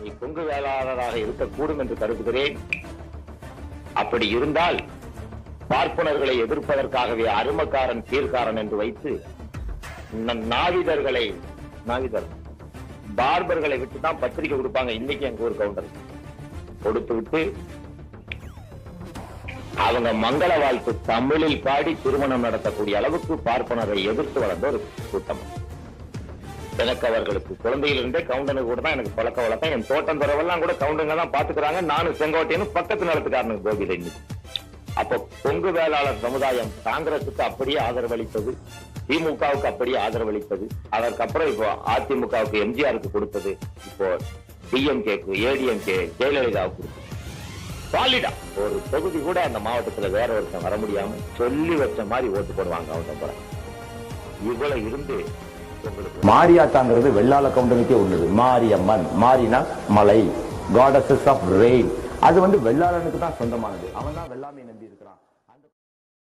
நீ கொங்கு வேளாளராக இருக்கக்கூடும் என்று கருதுகிறேன். அப்படி இருந்தால் பார்ப்பனர்களை எதிர்ப்பதற்காகவே அருமக்காரன் கீழ்காரன் என்று வைத்து நாவிதர்களை பார்பர்களை விட்டுதான் பத்திரிகை கொடுப்பாங்க. இன்னைக்கு எங்க ஊர் கவுண்டர் கொடுத்து விட்டு அவங்க மங்கள வாழ்த்து தமிழில் பாடி திருமணம் நடத்தக்கூடிய அளவுக்கு பார்ப்பனரை எதிர்த்து வளர்ந்த ஒரு கூட்டம். எனக்கு அவர்களுக்கு குழந்தையிலிருந்தே கவுண்டனுக்கு கூட தான் எனக்கு பழக்க வழக்கம். என் தோட்டம் துறவெல்லாம் கூட கவுண்டங்க தான் பாத்துக்கிறாங்க. நானும் செங்கோட்டையனும் பக்கத்து நிலத்துக்காரனுக்கு கோபில. அப்போ கொங்கு வேளாளர் சமுதாயம் காங்கிரசுக்கு அப்படியே ஆதரவளித்தது, திமுகவுக்கு அப்படியே ஆதரவளித்தது. அதற்கப்புறம் இப்போ அதிமுகவுக்கு எம்ஜிஆருக்கு கொடுத்தது, இப்போ டிஎம்கேக்கு ஏடிஎம்கே ஜெயலலிதாவுக்கு கொடுத்தது. சாலிடா ஒரு தொகுதி கூட அந்த மாவட்டத்துல வேற ஒருத்தன் வர முடியாம சொல்லி வச்ச மாதிரி ஓட்டு போடுவாங்க. அவங்க இவ்வளவு இருந்து மாரியாத்தாங்கிறது வெள்ளாள கவுண்டனுக்கே உள்ளது. மாரியம்மன், மாரினா மலை, காடஸஸ் ஆஃப் ரெயின். அது வெள்ளாளனுக்கு தான் சொந்தமானது. அவன் தான் வெள்ளாமை நம்பி இருக்கிறான்.